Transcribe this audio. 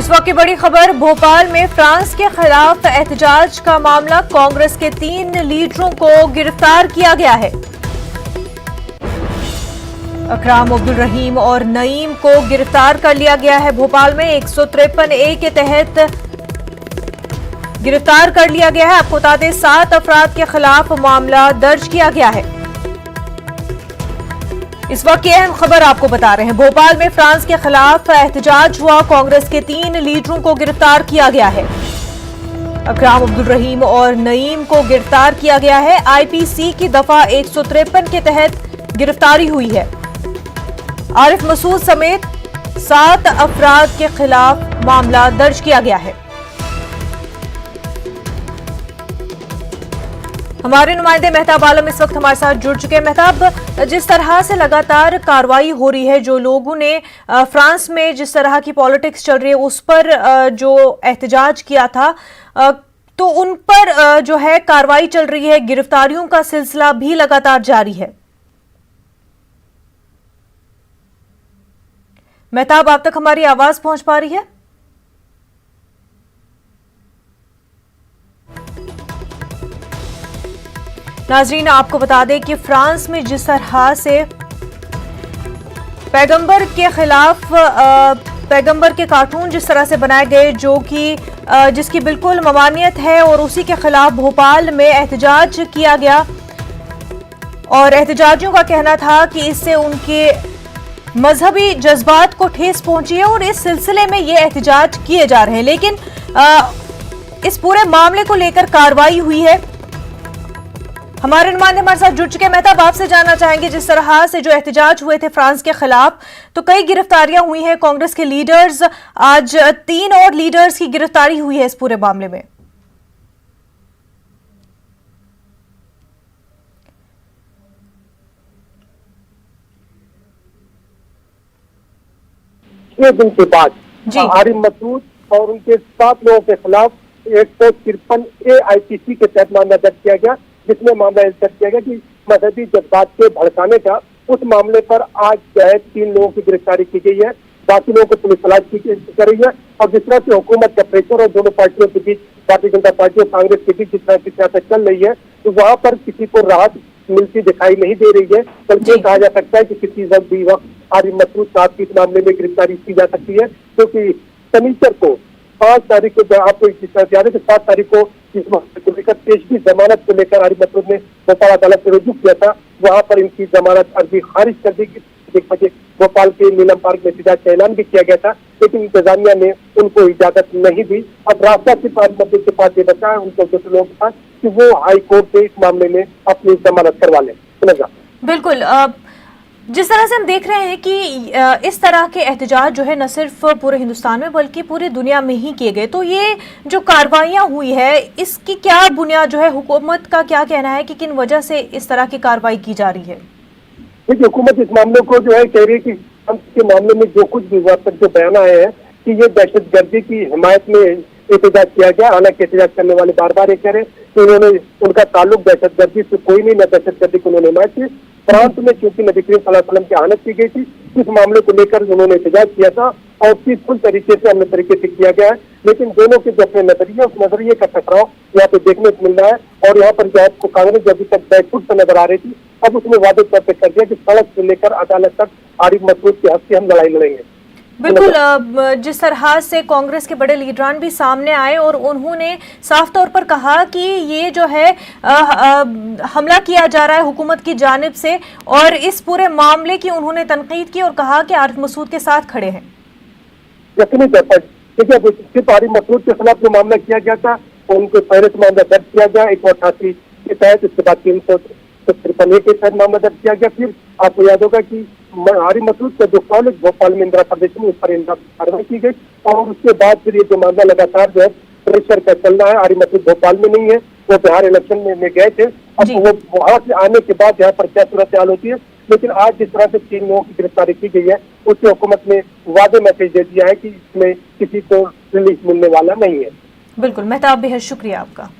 इस वक्त की बड़ी खबर, भोपाल में फ्रांस के खिलाफ एहतजाज का मामला। कांग्रेस के 3 लीडरों को गिरफ्तार किया गया है। अकराम, अब्दुल रहीम और नईम को गिरफ्तार कर लिया गया है। भोपाल में 153A के तहत गिरफ्तार कर लिया गया है। आपको बता दें 7 अफराद के खिलाफ मामला दर्ज किया गया है। इस वक्त की अहम खबर आपको बता रहे हैं। भोपाल में फ्रांस के खिलाफ एहतजाज हुआ। कांग्रेस के 3 लीडरों को गिरफ्तार किया गया है। अकराम, अब्दुल रहीम और नईम को गिरफ्तार किया गया है। आईपीसी की दफा 153 के तहत गिरफ्तारी हुई है। आरिफ मसूद समेत 7 अफराद के खिलाफ मामला दर्ज किया गया है। हमारे नुमाइंदे मेहताब आलम इस वक्त हमारे साथ जुड़ चुके हैं। मेहताब, जिस तरह से लगातार कार्रवाई हो रही है, जो लोगों ने फ्रांस में जिस तरह की पॉलिटिक्स चल रही है उस पर जो एहतजाज किया था, तो उन पर जो है कार्रवाई चल रही है, गिरफ्तारियों का सिलसिला भी लगातार जारी है। मेहताब, आप तक हमारी आवाज पहुंच पा रही है? नाजरीन, आपको बता दें कि फ्रांस में जिस तरह से पैगंबर के खिलाफ पैगंबर के कार्टून जिस तरह से बनाए गए, जो कि जिसकी बिल्कुल ममानियत है, और उसी के खिलाफ भोपाल में एहतजाज किया गया। और एहतजाजियों का कहना था कि इससे उनके मजहबी जज्बात को ठेस पहुंची है और इस सिलसिले में ये एहतजाज किए जा रहे हैं। लेकिन इस पूरे मामले को लेकर कार्रवाई हुई है। हमारे नुमाइंदे हमारे साथ जुड़ चुके हैं। मेहताब, आपसे जानना चाहेंगे, जिस तरह से जो एहतजाज हुए थे फ्रांस के खिलाफ, तो कई गिरफ्तारियां हुई हैं कांग्रेस के लीडर्स, आज 3 और लीडर्स की गिरफ्तारी हुई है इस पूरे मामले में। दिन के बाद आरिफ मसूद और उनके 7 लोगों के खिलाफ 153A आईपीसी के तहत मामला दर्ज किया गया, जिसमें मामला दर्ज किया गया कि मजहबी जज्बात के भड़काने का। उस मामले पर आज जो है 3 लोगों की गिरफ्तारी की गई है। बाकी लोगों को पुलिस तलाश कर रही है। और जिस तरह से हुकूमत का प्रेशर और दोनों पार्टियों के बीच, भारतीय जनता पार्टी और कांग्रेस के बीच जिस तरह की सियासत चल रही है, तो वहां पर किसी को राहत मिलती दिखाई नहीं दे रही है। बल्कि कहा जा सकता है कि किसी वक्त भी वक्त आरिफ मसूद साहब की इस मामले में गिरफ्तारी की जा सकती है, क्योंकि शनिचर को 5 तारीख को आपको याद है कि 7 तारीख को इस मामले को लेकर पेशगी जमानत को लेकर आरिफ मसूद ने भोपाल अदालत में रुजू किया था। वहां पर इनकी जमानत अर्जी खारिज कर दी। 1 बजे भोपाल के नीलम पार्क में एहतजाज का ऐलान भी किया गया था, लेकिन इंतजामिया ने उनको इजाजत नहीं दी। अब रास्ता सिर्फ आरिफ मसूद के पास ये बचा है, उनको दूसरे लोगों के पास, कि वो हाई कोर्ट से इस मामले में अपनी जमानत करवा लें। बिल्कुल, जिस तरह से हम देख रहे हैं कि इस तरह के एहतजाज जो है न सिर्फ पूरे हिंदुस्तान में बल्कि पूरी दुनिया में ही किए गए, तो ये जो कार्रवाइयां हुई है, इसकी क्या बुनियाद जो है, हुकूमत का क्या कहना है कि किन वजह से इस तरह की कार्रवाई की जा रही है? देखिए, हुकूमत इस मामले को जो है कह रही है कि के मामले में जो कुछ भी हुआ तक जो बयान आए हैं कि ये दहशतगर्दी की हिमायत में एहतजाज किया गया। हालांकि एहतजाज करने वाले बार बार ये कह रहे हैं कि उन्होंने उनका ताल्लुक दहशतगर्दी से कोई नहीं, न दहशतगर्दी को उन्होंने हिमायत की। फ्रांस में चूंकि नबी करीम सल्लल्लाहु अलैहि वसल्लम की आनत की गई थी, इस मामले को लेकर उन्होंने एहतजाज किया था और पीसफुल तरीके से अन्य तरीके से किया गया है। लेकिन दोनों के जो अपने नजरिए, उस नजरिए का टकराव यहाँ पे देखने को मिल रहा है। और यहाँ पर जो आपको कांग्रेस जो अभी तक बैकफुट पर नजर आ रही थी, अब उसने वादे तौर पर कर दिया कि सड़क से लेकर अदालत तक आरिफ मसूद के हक से हम लड़ाई लड़ेंगे। बिल्कुल, जिस तरह से कांग्रेस के बड़े लीडरान भी सामने आए और उन्होंने साफ तौर पर कहा कि ये जो है हमला किया जा रहा है हुकूमत की जानिब से, और इस पूरे मामले की उन्होंने तनकीद की और कहा कि आरिफ मसूद के साथ खड़े हैं। यकीनी तौर पर देखिए, सिर्फ आरिफ मसूद के खिलाफ जो मामला किया गया था, उनको पहले से मामला दर्ज किया गया 188 के तहत, उसके बाद 353 के तहत मामला दर्ज किया गया। फिर आपको याद होगा कि आरिफ मसूद का जो कॉलेज भोपाल में इंदिरा प्रदेश में, उस पर कार्रवाई की गई। और उसके बाद फिर ये जो मामला लगातार जो है प्रेशर का चल रहा है। आरिफ मसूद भोपाल में नहीं है, वो बिहार इलेक्शन में गए थे। अब वो वहां से आने के बाद यहाँ पर क्या सूरत हाल होती है। लेकिन आज जिस तरह से 3 लोगों की गिरफ्तारी की गई है, उससे हुकूमत ने वादे मैसेज दे दिया है कि इसमें किसी को रिलीफ मिलने वाला नहीं है। बिल्कुल मेहताब, बेहद शुक्रिया आपका।